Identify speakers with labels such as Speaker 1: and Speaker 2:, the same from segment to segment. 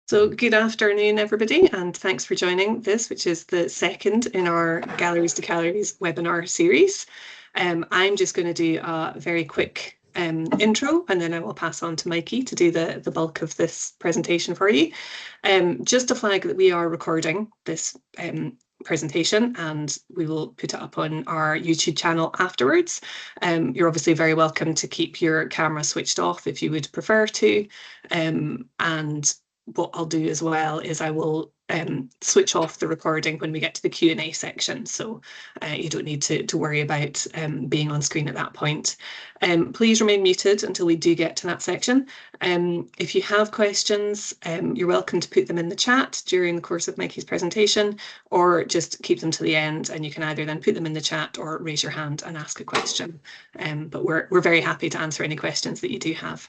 Speaker 1: So good afternoon, everybody, and thanks for joining this, which is the second in our Galleries to Calories webinar series. I'm just going to do a very quick intro, and then I will pass on to Mikey to do the bulk of this presentation for you. Just to flag that we are recording this presentation and we will put it up on our YouTube channel afterwards. You're obviously very welcome to keep your camera switched off if you would prefer to, and what I'll do as well is I will switch off the recording when we get to the Q&A section, so you don't need to worry about being on screen at that point. Please remain muted until we do get to that section. If you have questions, you're welcome to put them in the chat during the course of Mikey's presentation, or just keep them to the end, and you can either then put them in the chat or raise your hand and ask a question. But we're very happy to answer any questions that you do have.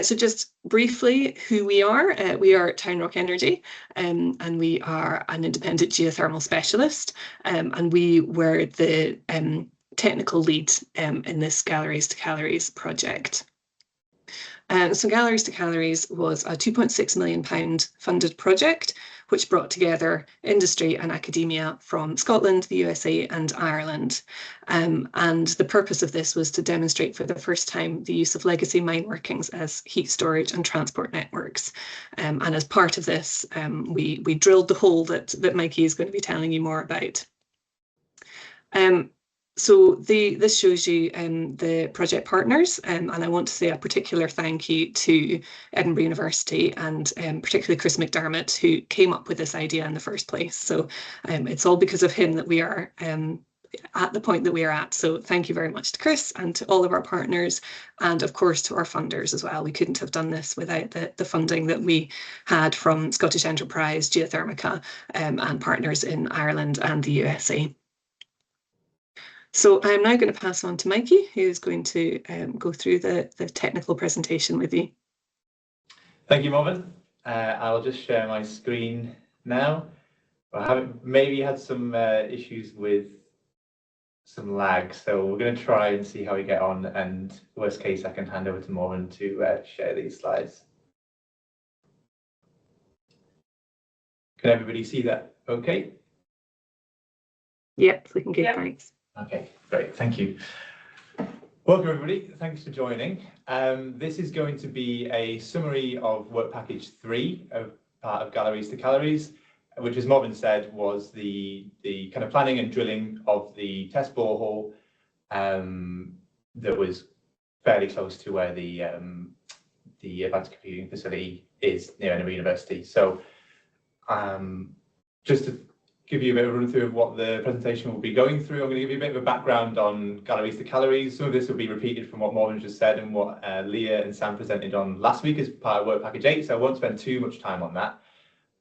Speaker 1: So just briefly, who we are TownRock Energy, and we are an independent geothermal specialist, and we were the technical lead in this Galleries to Calories project. So Galleries to Calories was a £2.6 million funded project, which brought together industry and academia from Scotland, the USA and Ireland. And the purpose of this was to demonstrate for the first time the use of legacy mine workings as heat storage and transport networks. And as part of this, we drilled the hole that Mikey is going to be telling you more about. So this shows you the project partners, and I want to say a particular thank you to Edinburgh University and particularly Chris McDermott, who came up with this idea in the first place. So it's all because of him that we are at the point that we are at. So thank you very much to Chris and to all of our partners, and of course to our funders as well. We couldn't have done this without the funding that we had from Scottish Enterprise, Geothermica, and partners in Ireland and the USA. So I'm now going to pass on to Mikey, who is going to go through the technical presentation with you.
Speaker 2: Thank you, Marvin. I'll just share my screen now. I maybe had some issues with some lag, so we're going to try and see how we get on, and worst case I can hand over to Marvin to share these slides. Can everybody see that okay?
Speaker 1: Yep, looking good, thanks.
Speaker 2: Okay, great, thank you. Welcome everybody, thanks for joining. This is going to be a summary of work package 3 of part of Galleries to Calories, which, as Marvin said, was the kind of planning and drilling of the test borehole that was fairly close to where the advanced computing facility is near Edinburgh University. So just to give you a bit of a run through of what the presentation will be going through, I'm going to give you a bit of a background on Galleries to Calories. Some of this will be repeated from what Marvin just said and what Leah and Sam presented on last week as part of work package 8, so I won't spend too much time on that.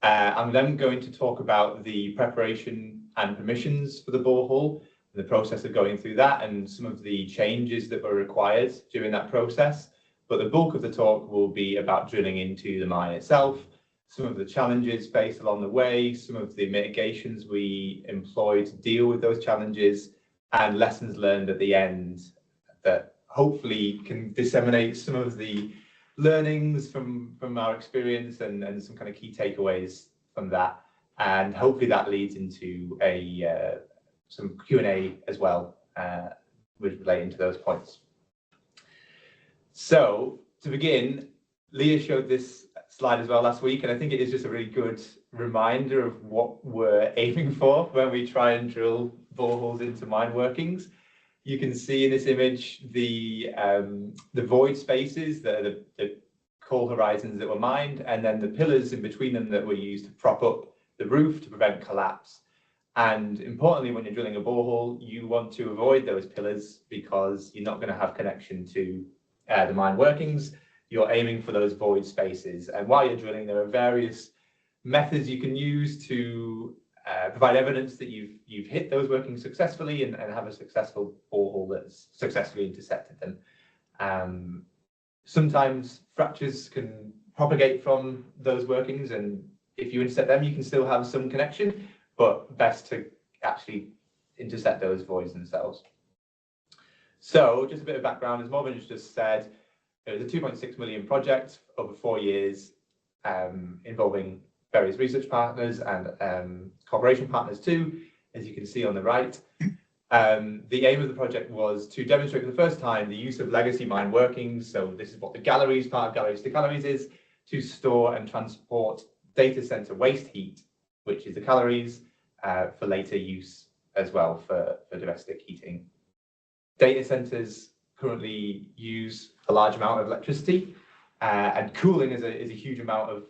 Speaker 2: I'm then going to talk about the preparation and permissions for the borehole, the process of going through that, and some of the changes that were required during that process. But the bulk of the talk will be about drilling into the mine itself, some of the challenges faced along the way, some of the mitigations we employ to deal with those challenges, and lessons learned at the end that hopefully can disseminate some of the learnings from our experience and some kind of key takeaways from that. And hopefully that leads into some Q&A as well, with relating to those points. So to begin, Leah showed this slide as well last week, and I think it is just a really good reminder of what we're aiming for when we try and drill boreholes into mine workings. You can see in this image the void spaces that are the coal horizons that were mined, and then the pillars in between them that were used to prop up the roof to prevent collapse. And importantly, when you're drilling a borehole, you want to avoid those pillars because you're not going to have connection to the mine workings. You're aiming for those void spaces, and while you're drilling, there are various methods you can use to provide evidence that you've hit those workings successfully and have a successful borehole that's successfully intercepted them. Sometimes fractures can propagate from those workings, and if you intercept them, you can still have some connection, but best to actually intercept those voids themselves. So just a bit of background, as Marvin just said, it was a 2.6 million project over 4 years. involving various research partners and cooperation partners too, as you can see on the right. The aim of the project was to demonstrate for the first time the use of legacy mine workings. So this is what the galleries, part of Galleries to Calories is, to store and transport data center waste heat, which is the calories, for later use as well for domestic heating. Data centers currently use a large amount of electricity, and cooling is a huge amount of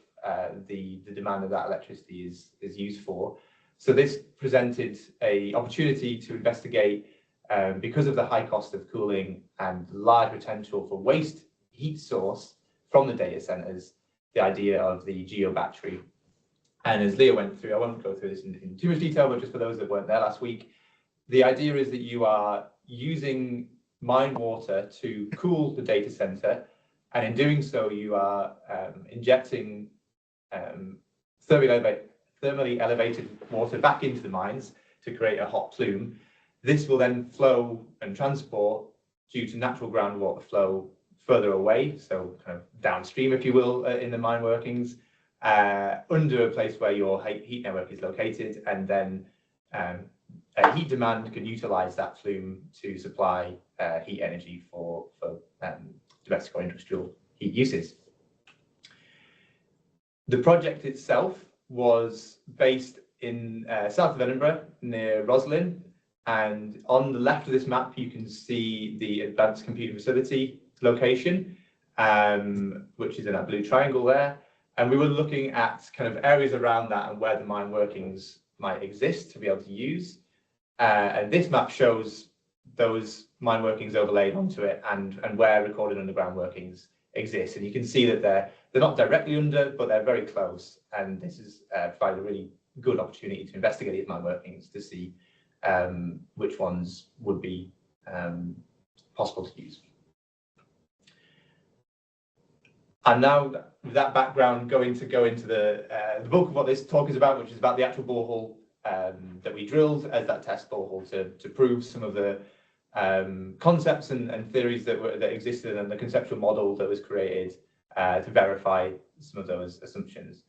Speaker 2: the demand of that electricity is used for. So this presented an opportunity to investigate, because of the high cost of cooling and large potential for waste heat source from the data centers, the idea of the geobattery. And as Leah went through, I won't go through this in too much detail, but just for those that weren't there last week, the idea is that you are using mine water to cool the data center, and in doing so, you are injecting thermally elevated water back into the mines to create a hot plume. This will then flow and transport due to natural groundwater flow further away, so kind of downstream, if you will, in the mine workings, under a place where your heat network is located, and then heat demand can utilize that plume to supply heat energy for domestic or industrial heat uses. The project itself was based in south of Edinburgh, near Roslin, and on the left of this map you can see the Advanced Computing Facility location, which is in that blue triangle there, and we were looking at kind of areas around that and where the mine workings might exist to be able to use, and this map shows those mine workings overlaid onto it and where recorded underground workings exist, and you can see that they're not directly under, but they're very close, and this is provided a really good opportunity to investigate these mine workings to see which ones would be possible to use. And now, with that background, go into the bulk of what this talk is about, which is about the actual borehole that we drilled as that test borehole to prove some of the concepts and theories that existed, and the conceptual model that was created to verify some of those assumptions.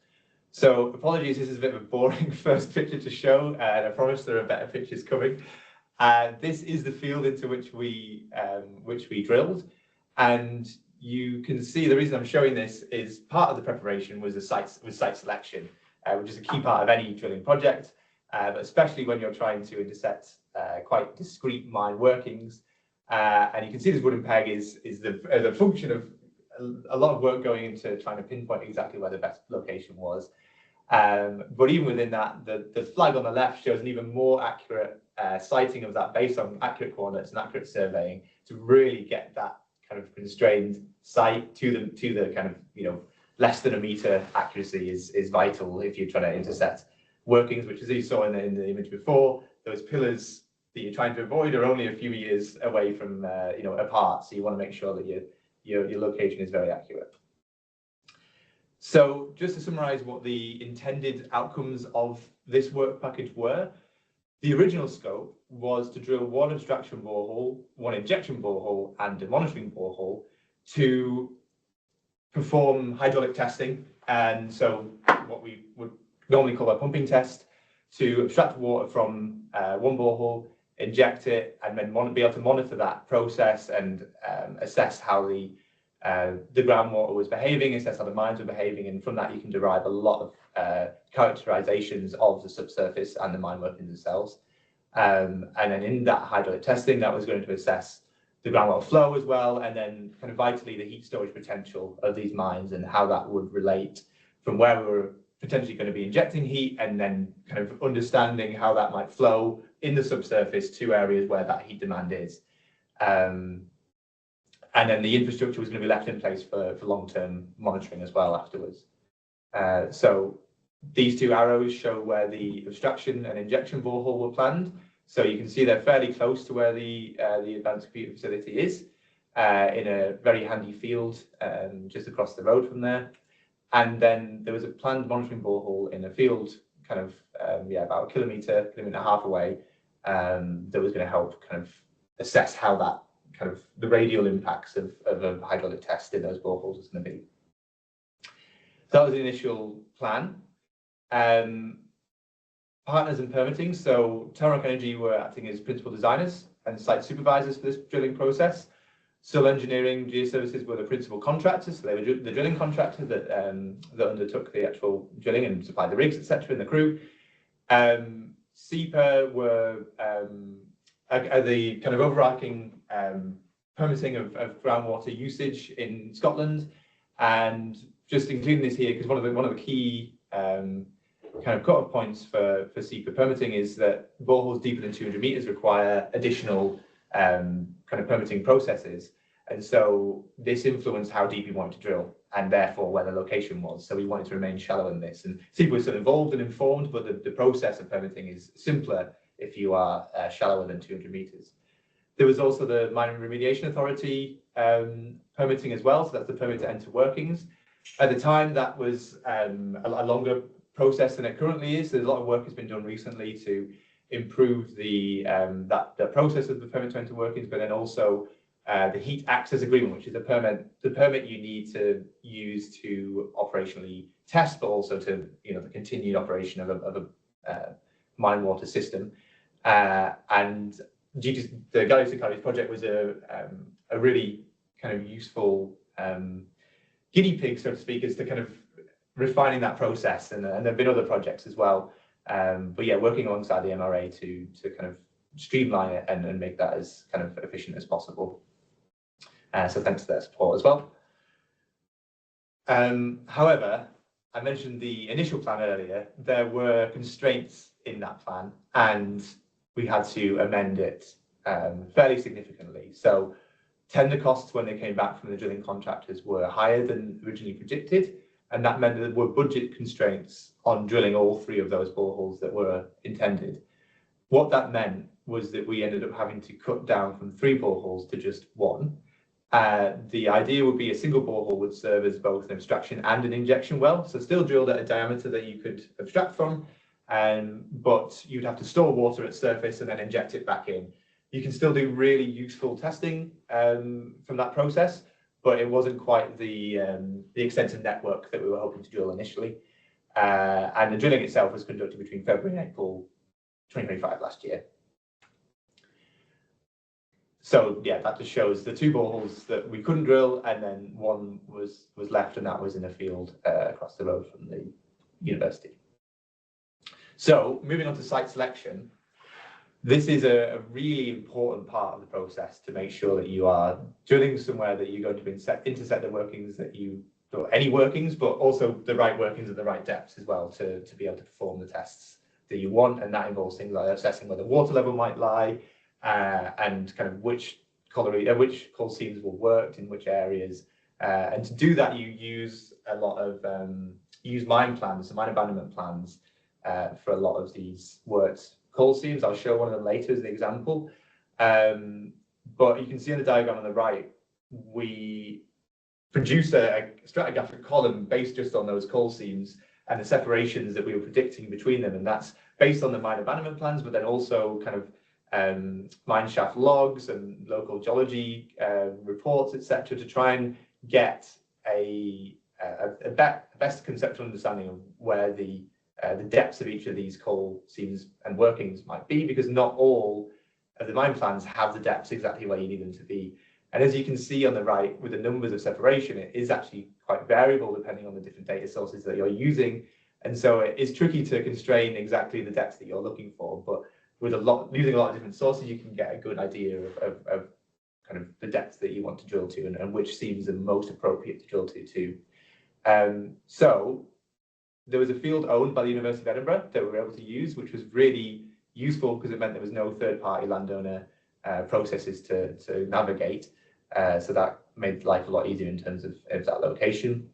Speaker 2: So apologies, this is a bit of a boring first picture to show, and I promise there are better pictures coming. This is the field into which we drilled, and you can see the reason I'm showing this is part of the preparation was site selection, which is a key part of any drilling project, but especially when you're trying to intersect quite discrete mine workings. And you can see this wooden peg is the function of a lot of work going into trying to pinpoint exactly where the best location was. But even within that, the flag on the left shows an even more accurate sighting of that based on accurate coordinates and accurate surveying to really get that kind of constrained site to the kind of, less than a meter accuracy is vital if you're trying to intersect workings, which, as you saw in the image before, those pillars that you're trying to avoid are only a few meters away from apart, so you want to make sure that your location is very accurate. So just to summarize what the intended outcomes of this work package were, the original scope was to drill one abstraction borehole, one injection borehole, and a monitoring borehole to perform hydraulic testing. And so what we would normally call a pumping test, to abstract water from one borehole, inject it, and then be able to monitor that process and assess how the groundwater was behaving, assess how the mines were behaving, and from that you can derive a lot of characterizations of the subsurface and the mine workings themselves. And then in that hydraulic testing, that was going to assess the groundwater flow as well, and then kind of vitally the heat storage potential of these mines and how that would relate from where we were potentially going to be injecting heat, and then kind of understanding how that might flow in the subsurface to areas where that heat demand is. And then the infrastructure was going to be left in place for long-term monitoring as well afterwards. So these two arrows show where the abstraction and injection borehole were planned. So you can see they're fairly close to where the Advanced Computing Facility is, in a very handy field just across the road from there. And then there was a planned monitoring borehole in a field kind of, about a kilometre and a half away, that was going to help kind of assess how that kind of the radial impacts of a hydraulic test in those boreholes is going to be. that was the initial plan. Partners in permitting, so TownRock Energy were acting as principal designers and site supervisors for this drilling process. Civil Engineering, Geoservices were the principal contractors, so they were the drilling contractor that undertook the actual drilling and supplied the rigs, etc., and the crew. SEPA were the kind of overarching permitting of groundwater usage in Scotland, and just including this here because one of the key kind of cut-off points for SEPA permitting is that boreholes deeper than 200 meters require additional kind of permitting processes, and so this influenced how deep we wanted to drill and therefore where the location was. So we wanted to remain shallow in this, and SEPA was still involved and informed, but the process of permitting is simpler if you are shallower than 200 meters. There was also the Mine Remediation Authority permitting as well, so that's the permit to enter workings. At the time, that was a longer process than it currently is. There's a lot of work has been done recently to improve the process of the permit to enter workings, but then also the heat access agreement, which is the permit you need to use to operationally test, but also to the continued operation of a mine water system. And due to the Galleries to Galleries project was a really kind of useful guinea pig, so to speak, as to kind of refining that process, and there have been other projects as well. But yeah, working alongside the MRA to kind of streamline it and make that as kind of efficient as possible. So thanks for their support as well. However, I mentioned the initial plan earlier. There were constraints in that plan, and we had to amend it fairly significantly. So tender costs when they came back from the drilling contractors were higher than originally predicted, and that meant that there were budget constraints on drilling all three of those boreholes that were intended. What that meant was that we ended up having to cut down from 3 boreholes to just 1. The idea would be a single borehole would serve as both an abstraction and an injection well, so still drilled at a diameter that you could abstract from, but you'd have to store water at surface and then inject it back in. You can still do really useful testing from that process, but it wasn't quite the extensive network that we were hoping to drill initially. And the drilling itself was conducted between February and April 2025 last year. So yeah, that just shows the 2 boreholes that we couldn't drill, and then 1 was left, and that was in a field across the road from the university. So moving on to site selection, this is a really important part of the process to make sure that you are drilling somewhere that you're going to intersect the workings that or any workings, but also the right workings at the right depths as well to be able to perform the tests that you want. And that involves things like assessing where the water level might lie, and kind of which coal seams will work in which areas. And to do that, you use a lot of mine plans, mine abandonment plans for a lot of these worked coal seams. I'll show one of them later as an example. But you can see on the diagram on the right, we produced a stratigraphic column based just on those coal seams and the separations that we were predicting between them. And that's based on the mine abandonment plans, but then also kind of mine shaft logs and local geology reports, etc., to try and get a best conceptual understanding of where the depths of each of these coal seams and workings might be, because not all of the mine plans have the depths exactly where you need them to be. And as you can see on the right, with the numbers of separation, it is actually quite variable depending on the different data sources that you're using. And so it is tricky to constrain exactly the depths that you're looking for, but with using a lot of different sources, you can get a good idea of kind of the depths that you want to drill to and which seams are most appropriate to drill to. So there was a field owned by the University of Edinburgh that we were able to use, which was really useful because it meant there was no third-party landowner processes to navigate. So that made life a lot easier in terms of that location.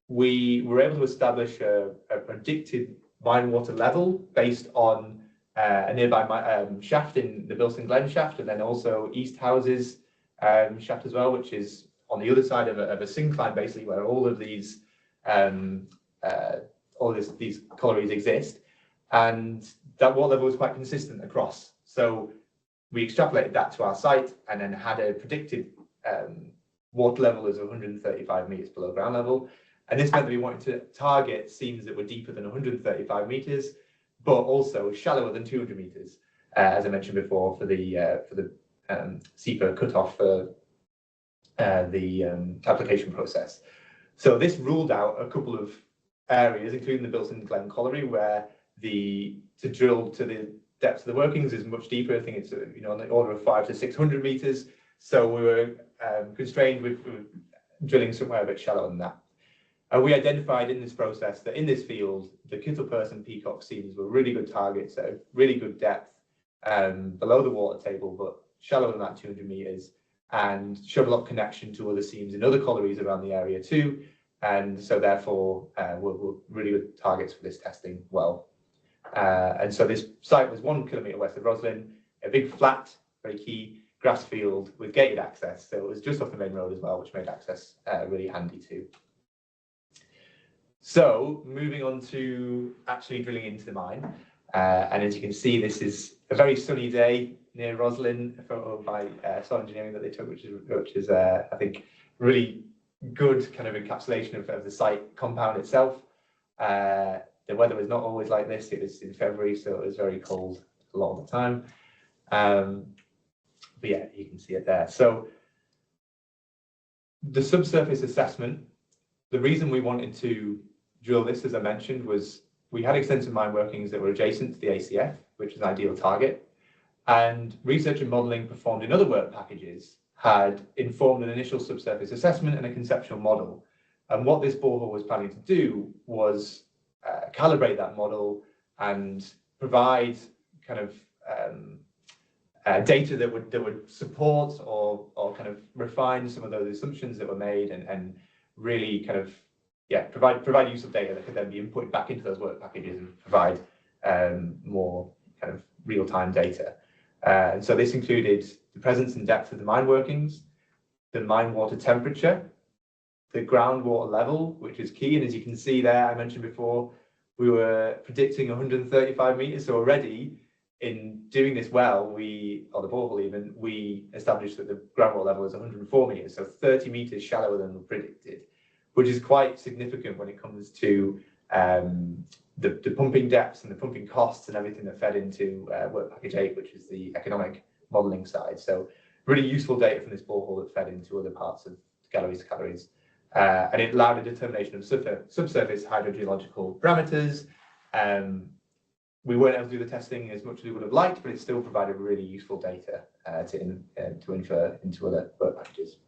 Speaker 2: We were able to establish a predicted mine water level based on a nearby shaft in the Bilston Glen shaft, and then also East Houses shaft as well, which is on the other side of a syncline, basically, where all of these these collieries exist, and that water level was quite consistent across. So we extrapolated that to our site and then had a predicted water level as 135 meters below ground level. And this meant that we wanted to target seams that were deeper than 135 meters, but also shallower than 200 meters, as I mentioned before, for the SEPA cutoff for the application process. So this ruled out a couple of areas, including the Bilson Glen Colliery, where to drill to the depth of the workings is much deeper. I think it's on the order of 500 to 600 meters. So we were constrained with drilling somewhere a bit shallower than that. And we identified in this process that in this field, the Kittle-Pearce and Peacock seams were really good targets at a really good depth below the water table, but shallower than that 200 meters, and showed a lot of connection to other seams in other collieries around the area too. And so therefore, were really good targets for this testing well. And so this site was 1 kilometre west of Roslin, a big flat, very key grass field with gated access. So it was just off the main road as well, which made access really handy too. So moving on to actually drilling into the mine. And as you can see, this is a very sunny day near Roslin, a photo by Soil Engineering that they took, which is I think, really good kind of encapsulation of the site compound itself. The weather was not always like this. It was in February, so it was very cold a lot of the time. But yeah, you can see it there. So the subsurface assessment, the reason we wanted to drill this, as I mentioned, was we had extensive mine workings that were adjacent to the ACF, which is an ideal target. And research and modelling performed in other work packages had informed an initial subsurface assessment and a conceptual model. And what this borehole was planning to do was calibrate that model and provide kind of data that would support or kind of refine some of those assumptions that were made, and really kind of provide useful data that could then be input back into those work packages and provide more kind of real-time data. And so this included the presence and depth of the mine workings, the mine water temperature, the groundwater level, which is key. And as you can see there, I mentioned before, we were predicting 135 meters. So already in doing this well, or the borehole even, we established that the groundwater level is 104 meters, so 30 meters shallower than we predicted, which is quite significant when it comes to the pumping depths and the pumping costs and everything that fed into work package 8, which is the economic modelling side. So really useful data from this borehole that fed into other parts of galleries to galleries. And it allowed a determination of subsurface hydrogeological parameters. We weren't able to do the testing as much as we would have liked, but it still provided really useful data to infer into other work packages.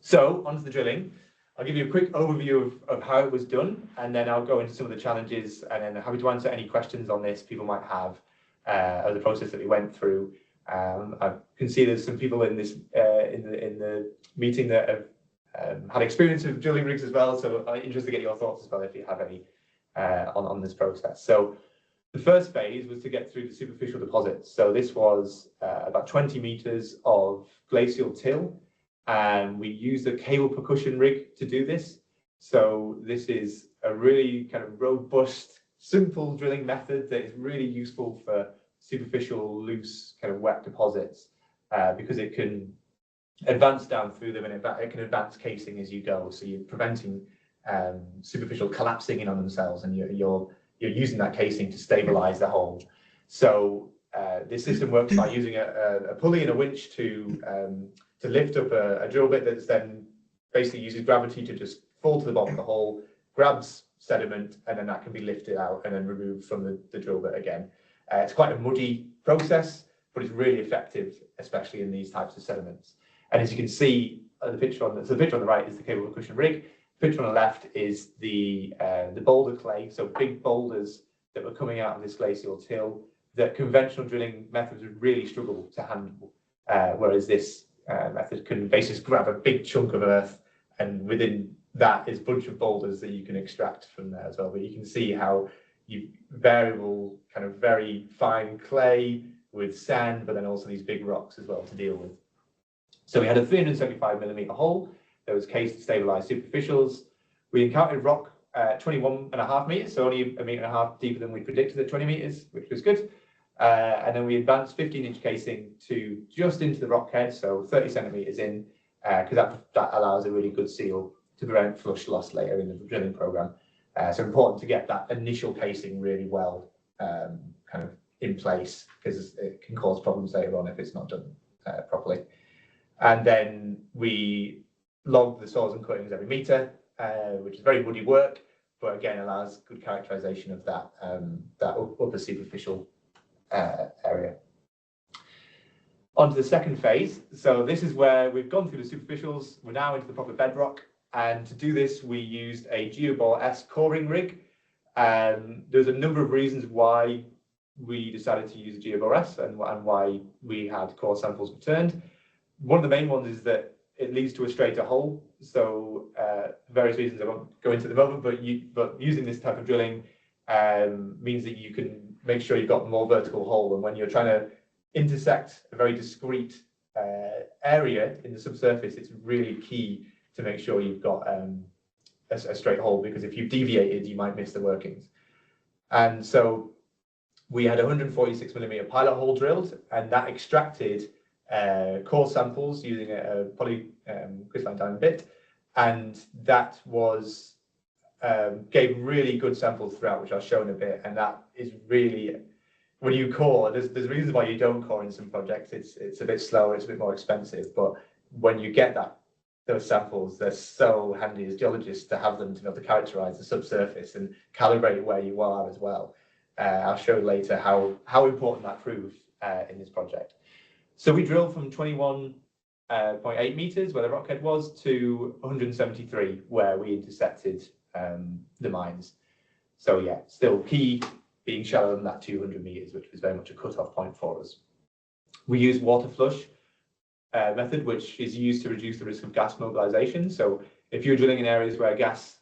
Speaker 2: So onto the drilling. I'll give you a quick overview of how it was done, and then I'll go into some of the challenges, and then happy to answer any questions on this people might have of the process that we went through. I can see there's some people in this in the meeting that have had experience of drilling rigs as well, so I'm interested to get your thoughts as well if you have any on this process. So the first phase was to get through the superficial deposits. So this was about 20 meters of glacial till, and we used a cable percussion rig to do this. So this is a really kind of robust, simple drilling method that is really useful for superficial, loose, kind of wet deposits because it can advance down through them, and it can advance casing as you go. So you're preventing superficial collapsing in on themselves, and you're using that casing to stabilize the hole. So this system works by using a pulley and a winch to lift up a drill bit that's then basically uses gravity to just fall to the bottom of the hole, grabs sediment, and then that can be lifted out and then removed from the drill bit again. It's quite a muddy process, but it's really effective, especially in these types of sediments. And as you can see, the picture on the right is the cable percussion rig. The picture on the left is the boulder clay, so big boulders that were coming out of this glacial till that conventional drilling methods would really struggle to handle, whereas this method can basically grab a big chunk of earth, and within that is a bunch of boulders that you can extract from there as well. But you can see how you variable, kind of very fine clay with sand, but then also these big rocks as well to deal with. So we had a 375 millimeter hole that was cased to stabilize superficials. We encountered rock 21.5 meters, so only 1.5 meters deeper than we predicted at 20 meters, which was good. And then we advanced 15-inch casing to just into the rock head, so 30 centimeters in, because that allows a really good seal to prevent flush loss later in the drilling program. So important to get that initial casing really well kind of in place, because it can cause problems later on if it's not done properly. And then we log the soils and cuttings every meter, which is very woody work, but again allows good characterization of that that upper superficial area. On to the second phase. So this is where we've gone through the superficials, we're now into the proper bedrock, and to do this we used a GeoBore S coring rig. There's a number of reasons why we decided to use a GeoBore S and why we had core samples returned. One of the main ones is that it leads to a straighter hole. So various reasons I won't go into at the moment, but using this type of drilling means that you can make sure you've got a more vertical hole, and when you're trying to intersect a very discrete area in the subsurface, it's really key to make sure you've got a straight hole, because if you've deviated, you might miss the workings. And so we had a 146mm pilot hole drilled, and that extracted core samples using a polycrystalline diamond bit, and that was gave really good samples throughout, which I'll show in a bit. And that is really, when you core, there's reasons why you don't core in some projects. It's a bit slower, it's a bit more expensive, but when you get those samples, they're so handy as geologists to have them to be able to characterize the subsurface and calibrate where you are as well. I'll show later how important that proved in this project. So we drilled from 21.8 meters where the rockhead was to 173 where we intersected the mines. So yeah, still key being shallower than that 200 meters, which was very much a cut-off point for us. We used water flush method, which is used to reduce the risk of gas mobilization. So if you're drilling in areas where gas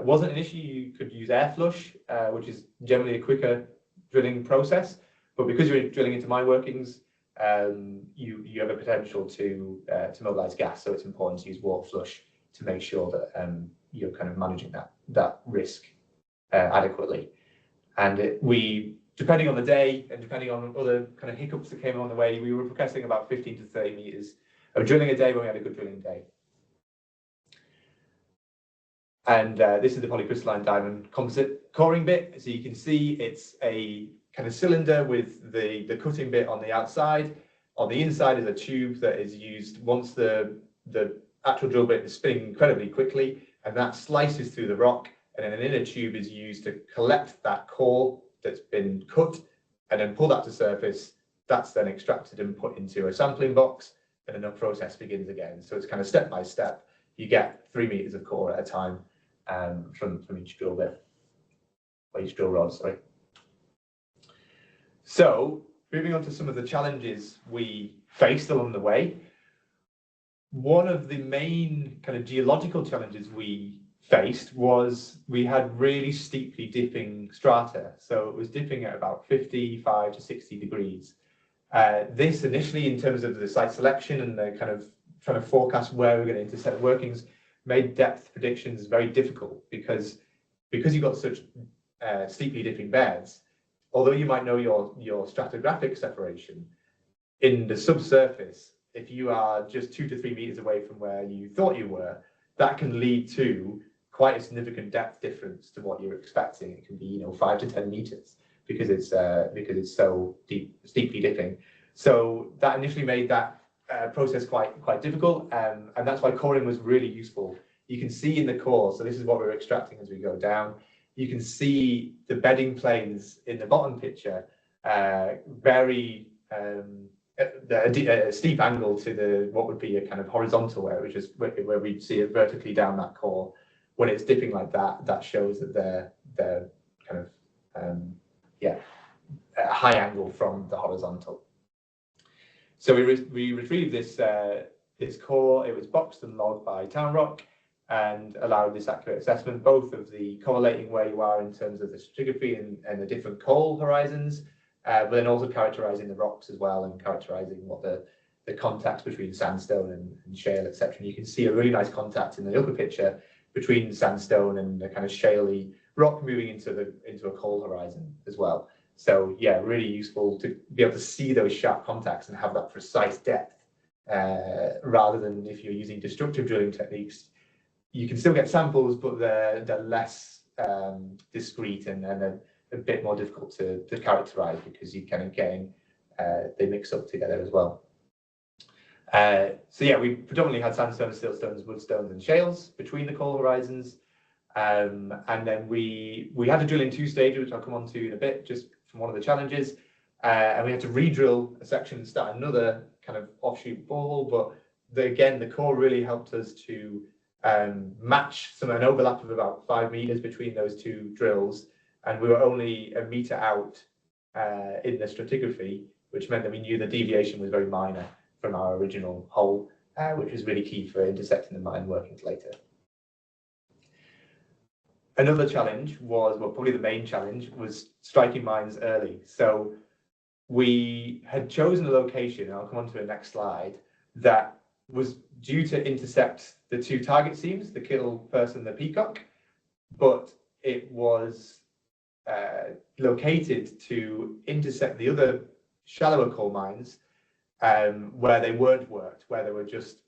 Speaker 2: wasn't an issue, you could use air flush, which is generally a quicker drilling process. But because you're drilling into mine workings, you have a potential to mobilize gas. So it's important to use water flush to make sure that you're kind of managing that risk adequately. And we, depending on the day and depending on other kind of hiccups that came on the way, we were progressing about 15 to 30 meters of drilling a day when we had a good drilling day. And this is the polycrystalline diamond composite coring bit. So you can see it's a kind of cylinder with the cutting bit on the outside. On the inside is a tube that is used once the actual drill bit is spinning incredibly quickly, and that slices through the rock, and then an inner tube is used to collect that core that's been cut and then pull that to surface. That's then extracted and put into a sampling box, and then the process begins again. So it's kind of step by step. You get 3 meters of core at a time from each drill bit, or each drill rod, sorry. So moving on to some of the challenges we faced along the way. One of the main kind of geological challenges we faced was we had really steeply dipping strata. So it was dipping at about 55 to 60 degrees. This initially, in terms of the site selection and the kind of trying to forecast where we're going to intersect workings, made depth predictions very difficult, because you've got such steeply dipping beds. Although you might know your stratigraphic separation, in the subsurface, if you are just 2 to 3 meters away from where you thought you were, that can lead to quite a significant depth difference to what you're expecting. It can be 5 to 10 meters because it's so steeply dipping. So that initially made that process quite difficult, and that's why coring was really useful. You can see in the core, so this is what we're extracting as we go down. You can see the bedding planes in the bottom picture, very a steep angle to what would be a kind of horizontal area, which is where we'd see it vertically down that core. When it's dipping like that, that shows that they're kind of a high angle from the horizontal. So we retrieved this core. It was boxed and logged by TownRock and allowed this accurate assessment, both of the correlating where you are in terms of the stratigraphy and the different coal horizons, but then also characterizing the rocks as well, and characterizing what the contacts between sandstone and shale, etc. And you can see a really nice contact in the upper picture between sandstone and the kind of shaly rock moving into a coal horizon as well. So yeah, really useful to be able to see those sharp contacts and have that precise depth, rather than if you're using destructive drilling techniques, you can still get samples, but they're less discrete and a bit more difficult to characterize because you're kind of getting they mix up together as well. So yeah, we predominantly had sandstones, siltstones, woodstones, and shales between the coal horizons. And then we had to drill in 2 stages, which I'll come on to in a bit, just from one of the challenges. And we had to re-drill a section and start another kind of offshoot borehole. But again, the core really helped us to match an overlap of about 5 meters between those 2 drills. And we were only 1 meter out in the stratigraphy, which meant that we knew the deviation was very minor from our original hole, which was really key for intersecting the mine workings later. Another challenge was, well, probably the main challenge was striking mines early. So we had chosen a location, and I'll come on to the next slide, that was due to intersect the 2 target seams, the Kittle, Person, and the Peacock, but it was located to intersect the other shallower coal mines where they weren't worked, where they were just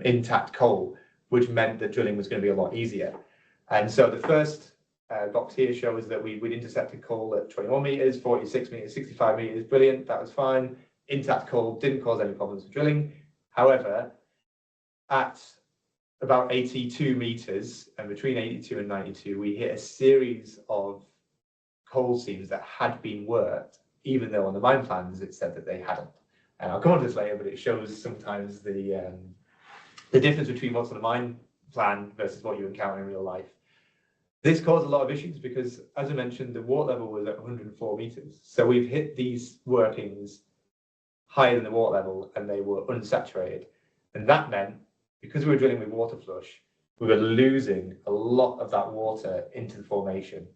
Speaker 2: intact coal, which meant that drilling was going to be a lot easier. And so the first box here shows that we'd intersected coal at 21 meters, 46 meters, 65 meters, brilliant, that was fine. Intact coal didn't cause any problems for drilling. However, at about 82 meters, and between 82 and 92, we hit a series of coal seams that had been worked, even though on the mine plans it said that they hadn't. And I'll come on to this later, but it shows sometimes the difference between what's on the mine plan versus what you encounter in real life. This caused a lot of issues because, as I mentioned, the water level was at 104 meters. So we've hit these workings higher than the water level and they were unsaturated. And that meant, because we were drilling with water flush, we were losing a lot of that water into the formation.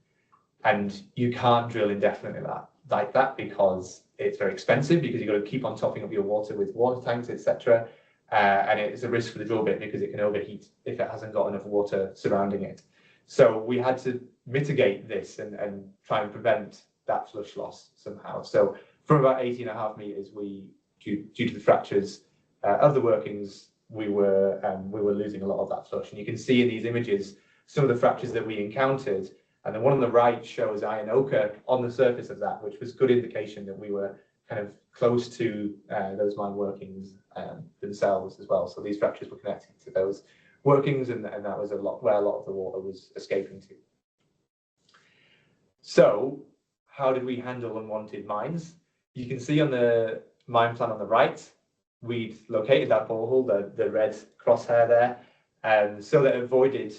Speaker 2: And you can't drill indefinitely like that because it's very expensive, because you've got to keep on topping up your water with water tanks, etc. And it's a risk for the drill bit because it can overheat if it hasn't got enough water surrounding it. So we had to mitigate this and try and prevent that flush loss somehow. So from about 18.5 meters, due to the fractures of the workings, we were losing a lot of that flush. And you can see in these images some of the fractures that we encountered. And the one on the right shows iron ochre on the surface of that, which was good indication that we were kind of close to those mine workings themselves as well. So these fractures were connected to those workings, and that was where a lot of the water was escaping to. So how did we handle unwanted mines? You can see on the mine plan on the right, we'd located that borehole, the red crosshair there, so that avoided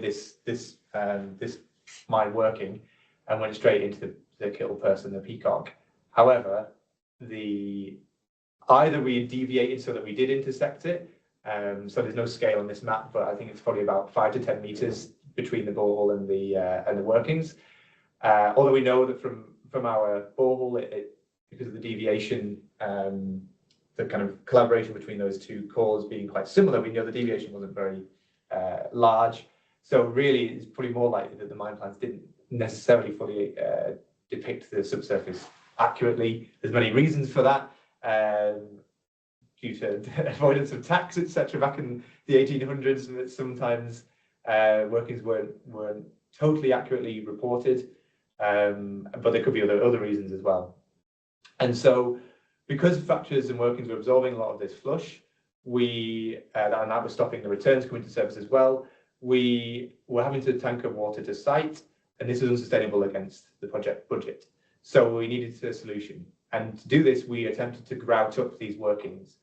Speaker 2: this mine working and went straight into the Kittle, Person, the Peacock. However, either we deviated so that we did intersect it, so there's no scale on this map, but I think it's probably about 5 to 10 meters between the borehole and the workings. Although we know that from our borehole, because of the deviation, the kind of collaboration between those 2 cores being quite similar, we know the deviation wasn't very large. So really, it's probably more likely that the mine plans didn't necessarily fully depict the subsurface accurately. There's many reasons for that, due to avoidance of tax, etc. Back in the 1800s, sometimes workings weren't totally accurately reported, but there could be other reasons as well. And so, because fractures and workings were absorbing a lot of this flush, and that was stopping the returns coming to surface as well, we were having to tank up water to site, and this was unsustainable against the project budget. So we needed a solution. And to do this, we attempted to grout up these workings.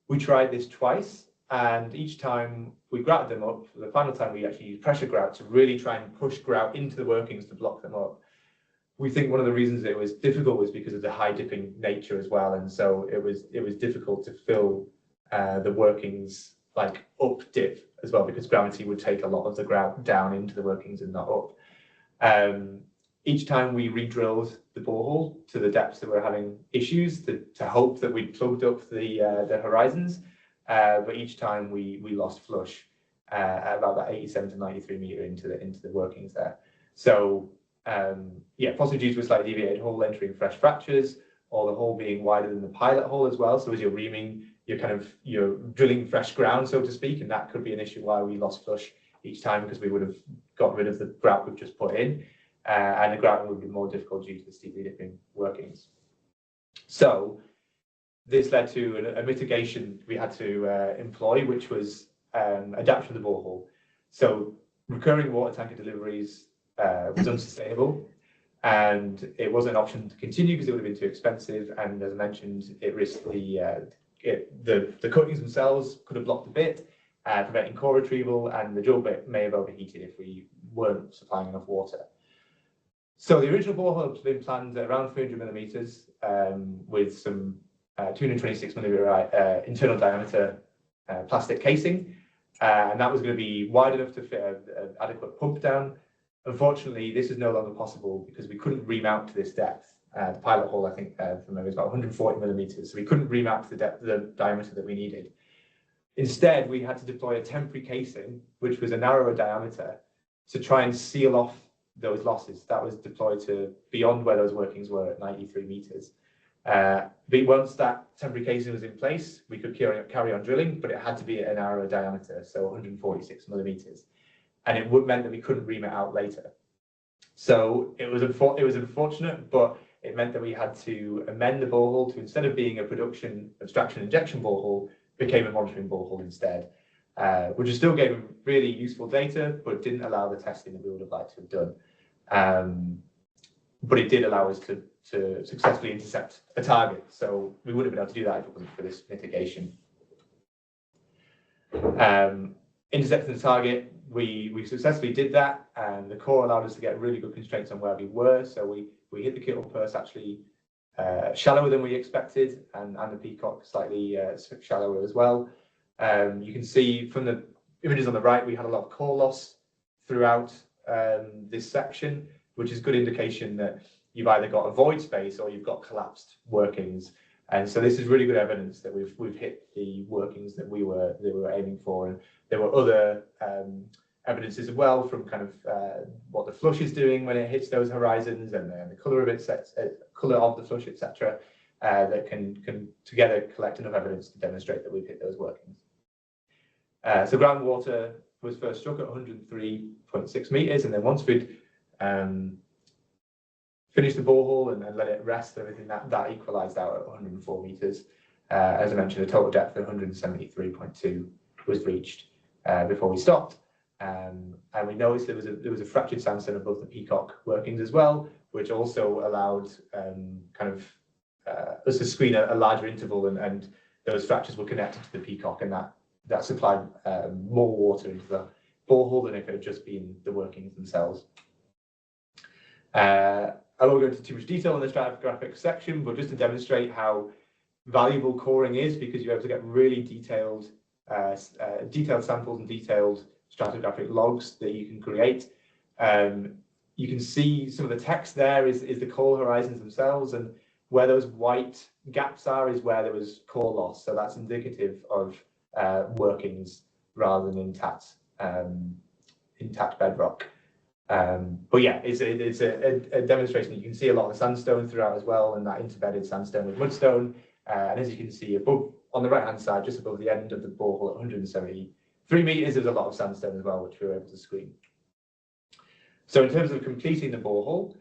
Speaker 2: We tried this twice, and each time we grouted them up. The final time we actually used pressure grout to really try and push grout into the workings to block them up. We think one of the reasons it was difficult was because of the high dipping nature as well, and so it was difficult to fill the workings like up dip as well, because gravity would take a lot of the grout down into the workings and not up. Each time we re-drilled the borehole to the depths that we're having issues to hope that we'd plugged up the horizons, but each time we lost flush at about that 87 to 93 meter into the workings there. So yeah, possibly due to a slightly deviated hole entering fresh fractures, or the hole being wider than the pilot hole as well. So as you're reaming, you're drilling fresh ground, so to speak, and that could be an issue why we lost flush each time, because we would have got rid of the grout we've just put in, and the grouting would be more difficult due to the steeply dipping workings. So this led to a mitigation we had to employ, which was adaptation of the borehole. So recurring water tanker deliveries was unsustainable, and it wasn't an option to continue because it would have been too expensive. And as I mentioned, it risked the cuttings themselves could have blocked the bit, preventing core retrieval, and the drill bit may have overheated if we weren't supplying enough water. So the original borehole had been planned at around 300 millimeters with some 226 millimeter internal diameter plastic casing, and that was going to be wide enough to fit an adequate pump down. Unfortunately, this is no longer possible because we couldn't remount to this depth. The pilot hole, I think, from memory, is about 140 millimeters, so we couldn't remount to the depth, the diameter that we needed. Instead, we had to deploy a temporary casing, which was a narrower diameter, to try and seal off those losses. That was deployed to beyond where those workings were at 93 meters. But once that temporary casing was in place, we could carry on drilling, but it had to be at a narrower diameter, so 146 millimeters. And it meant that we couldn't ream it out later. So it was unfortunate, but it meant that we had to amend the borehole to, instead of being a production abstraction injection borehole, became a monitoring borehole instead, which still gave really useful data, but didn't allow the testing that we would have liked to have done. But it did allow us to successfully intercept a target. So we wouldn't have been able to do that if it wasn't for this mitigation. Intercepting the target, we successfully did that, and the core allowed us to get really good constraints on where we were. So we hit the Kittle purse actually shallower than we expected, and the Peacock slightly shallower as well. You can see from the images on the right, we had a lot of core loss throughout this section, which is good indication that you've either got a void space or you've got collapsed workings. And so this is really good evidence that we've hit the workings that we were aiming for. And there were other evidences as well from kind of what the flush is doing when it hits those horizons, and the colour of it, colour of the flush, etc., that can together collect enough evidence to demonstrate that we've hit those workings. So groundwater was first struck at 103.6 meters, and then once we'd finished the borehole and let it rest, everything that equalized out at 104 meters. As I mentioned, a total depth of 173.2 was reached before we stopped. And we noticed there was a fractured sandstone above the Peacock workings as well, which also allowed us to screen a larger interval, and those fractures were connected to the Peacock, and that supplied more water into the borehole than if it had just been the workings themselves. I won't go into too much detail in the stratigraphic section, but just to demonstrate how valuable coring is, because you're able to get really detailed samples and detailed stratigraphic logs that you can create. You can see some of the text there is the core horizons themselves, and where those white gaps are is where there was core loss. So that's indicative of workings rather than intact bedrock. But yeah, it's a demonstration. You can see a lot of sandstone throughout as well, and that interbedded sandstone with mudstone. And as you can see above, on the right-hand side, just above the end of the borehole at 173 meters, there's a lot of sandstone as well, which we were able to screen. So in terms of completing the borehole,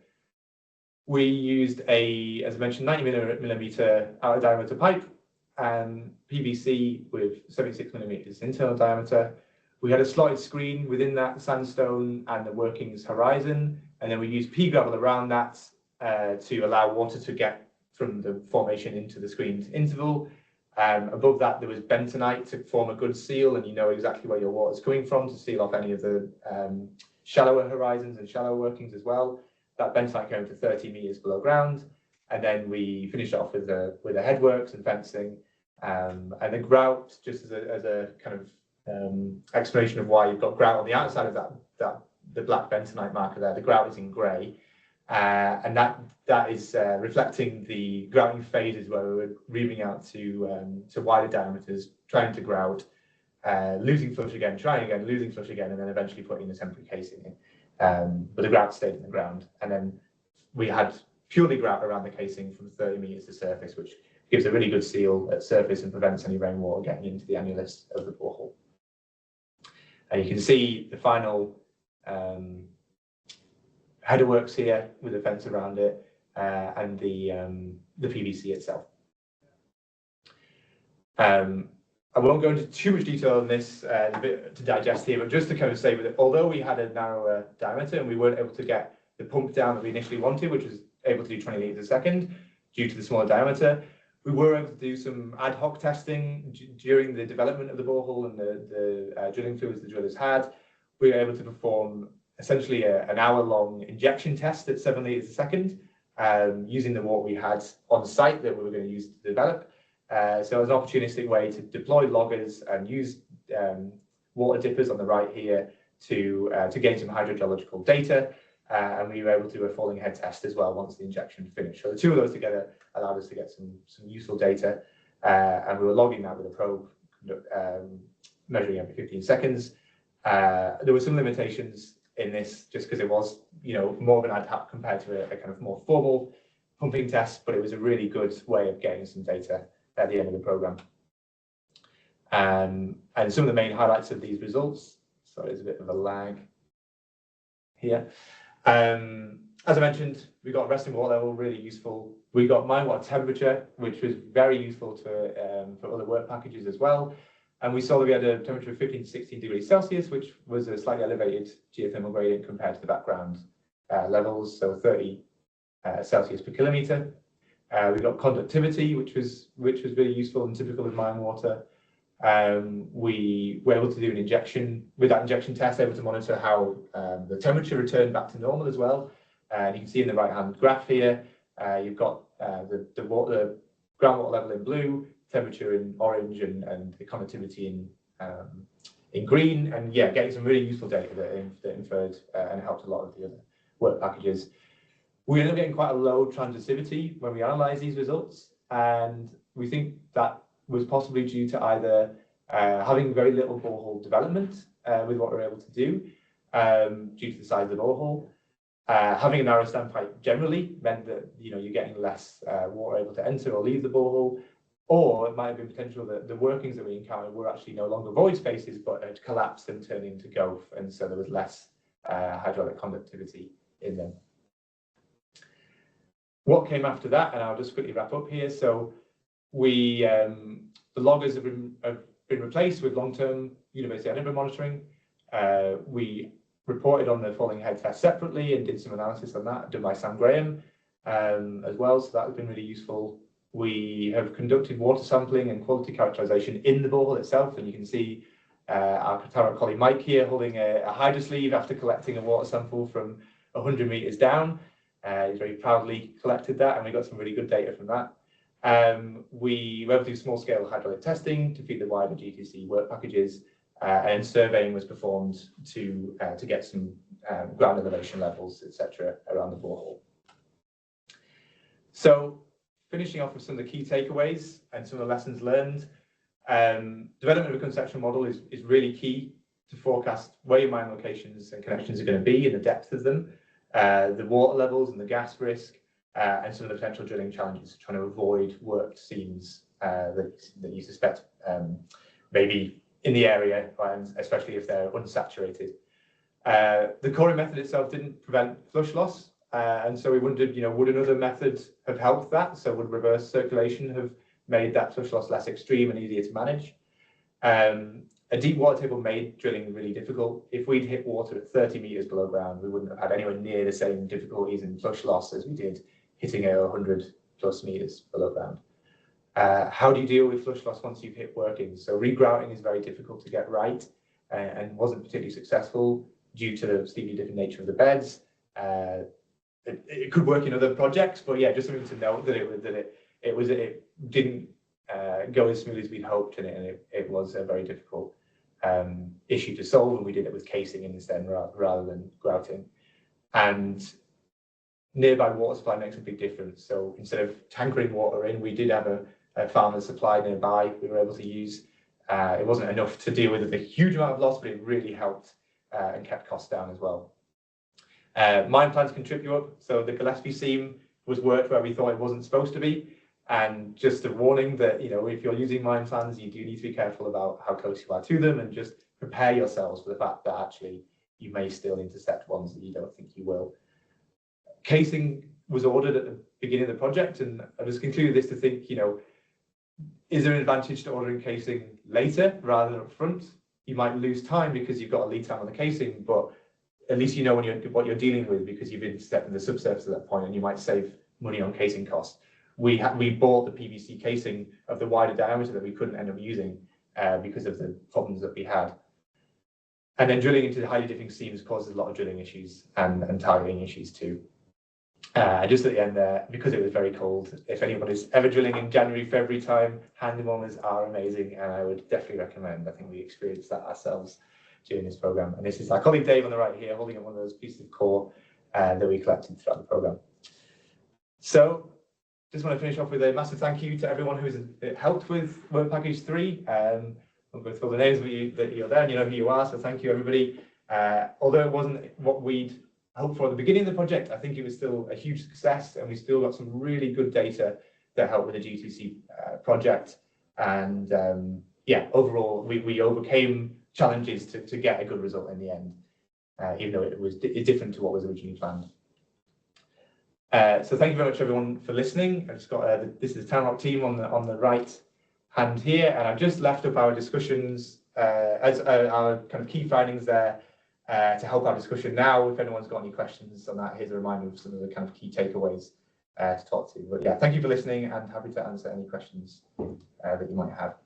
Speaker 2: we used as I mentioned, 90 millimeter outer diameter pipe and PVC with 76 millimeters internal diameter. We had a slotted screen within that sandstone and the workings horizon, and then we used pea gravel around that to allow water to get from the formation into the screened interval. Above that, there was bentonite to form a good seal, and you know exactly where your water is coming from to seal off any of the shallower horizons and shallow workings as well. That bentonite going to 30 meters below ground, and then we finished off with the headworks and fencing, and the grout, just as a kind of explanation of why you've got grout on the outside of the black bentonite marker there. The grout is in grey, and that is reflecting the grouting phases where we were reaming out to wider diameters, trying to grout, losing flush again, trying again, losing flush again, and then eventually putting the temporary casing in. But the grout stayed in the ground, and then we had purely grout around the casing from 30 meters to surface, which gives a really good seal at surface and prevents any rainwater getting into the annulus of the borehole. And you can see the final header works here with a fence around it and the PVC itself. I won't go into too much detail on this, a bit to digest here, but just to kind of say that although we had a narrower diameter and we weren't able to get the pump down that we initially wanted, which was able to do 20 litres a second due to the smaller diameter, we were able to do some ad hoc testing during the development of the borehole and the drilling fluids the drillers had. We were able to perform essentially an hour-long injection test at 7 litres a second using the water we had on site that we were going to use to develop. So it was an opportunistic way to deploy loggers and use water dippers on the right here to gain some hydrogeological data. And we were able to do a falling head test as well once the injection finished. So the two of those together allowed us to get some useful data. And we were logging that with a probe, measuring every 15 seconds. There were some limitations in this just because it was, more of an ad hoc compared to a kind of more formal pumping test, but it was a really good way of getting some data at the end of the program. And some of the main highlights of these results, sorry, there's a bit of a lag here. As I mentioned, we got resting water level, really useful. We got mine water temperature, which was very useful for other work packages as well. And we saw that we had a temperature of 15 to 16 degrees Celsius, which was a slightly elevated geothermal gradient compared to the background levels, so 30 Celsius per kilometre. We got conductivity, which was really useful and typical of mine water. We were able to do an injection, with that injection test, able to monitor how the temperature returned back to normal as well. And you can see in the right-hand graph here, you've got the groundwater level in blue, temperature in orange, and the conductivity in green. And yeah, getting some really useful data that inferred and helped a lot of the other work packages. We ended up getting quite a low transitivity when we analysed these results, and we think that was possibly due to either having very little borehole development with what we're able to do due to the size of the borehole. Having a narrow standpipe generally meant that you're getting less water able to enter or leave the borehole, or it might have been potential that the workings that we encountered were actually no longer void spaces but had collapsed and turned into GOF, and so there was less hydraulic conductivity in them. What came after that, and I'll just quickly wrap up here. So we the loggers have been replaced with long-term University of Edinburgh monitoring. We reported on the falling head test separately and did some analysis on that, done by Sam Graham as well, so that has been really useful. We have conducted water sampling and quality characterisation in the borehole itself, and you can see our TownRock colleague Mike here holding a hydro sleeve after collecting a water sample from 100 metres down. He's very proudly collected that, and we got some really good data from that. We were able to do small-scale hydraulic testing to feed the wider GTC work packages, and surveying was performed to get some ground elevation levels, etc., around the borehole. So, finishing off with some of the key takeaways and some of the lessons learned. Development of a conceptual model is really key to forecast where your mine locations and connections are going to be and the depth of them, the water levels and the gas risk, and some of the potential drilling challenges, trying to avoid worked seams that you suspect maybe in the area, especially if they're unsaturated. The coring method itself didn't prevent flush loss, and so we wondered, would another method have helped that? So would reverse circulation have made that flush loss less extreme and easier to manage? A deep water table made drilling really difficult. If we'd hit water at 30 metres below ground, we wouldn't have had anywhere near the same difficulties in flush loss as we did hitting at 100 plus metres below ground. How do you deal with flush loss once you've hit workings? So regrouting is very difficult to get right and wasn't particularly successful due to the steeply different nature of the beds. It could work in other projects, but yeah, just something to note that it didn't go as smooth as we'd hoped, and it was a very difficult issue to solve, and we did it with casing instead rather than grouting. And nearby water supply makes a big difference. So instead of tankering water in, we did have a farmer's supply nearby we were able to use. It wasn't enough to deal with a huge amount of loss, but it really helped and kept costs down as well. Mine plans can trip you up. So the Gillespie seam was worked where we thought it wasn't supposed to be. And just a warning that, you know, if you're using mine plans, you do need to be careful about how close you are to them, and just prepare yourselves for the fact that actually you may still intercept ones that you don't think you will. Casing was ordered at the beginning of the project, and I just concluded this to think, you know, is there an advantage to ordering casing later rather than up front? You might lose time because you've got a lead time on the casing, but at least you know what you're dealing with, because you've intercepted the subsurface at that point, and you might save money on casing costs. We bought the PVC casing of the wider diameter that we couldn't end up using because of the problems that we had. And then drilling into the highly dipping seams causes a lot of drilling issues and targeting issues too. Just at the end there, because it was very cold, if anyone is ever drilling in January, February time, hand warmers are amazing, and I would definitely recommend. I think we experienced that ourselves during this program. And this is our colleague Dave on the right here, holding up one of those pieces of core that we collected throughout the program. So just want to finish off with a massive thank you to everyone who's helped with Work Package 3. I'll go through all the names that you're there and you know who you are, so thank you everybody. Although it wasn't what we'd hoped for at the beginning of the project, I think it was still a huge success, and we still got some really good data that helped with the GTC project. And yeah, overall, we overcame challenges to get a good result in the end, even though it's different to what was originally planned. So thank you very much everyone for listening. I've just got this is the TownRock team on the right hand here, and I've just left up our discussions as our kind of key findings there to help our discussion now. If anyone's got any questions on that, here's a reminder of some of the kind of key takeaways to talk to. But yeah, thank you for listening, and happy to answer any questions that you might have.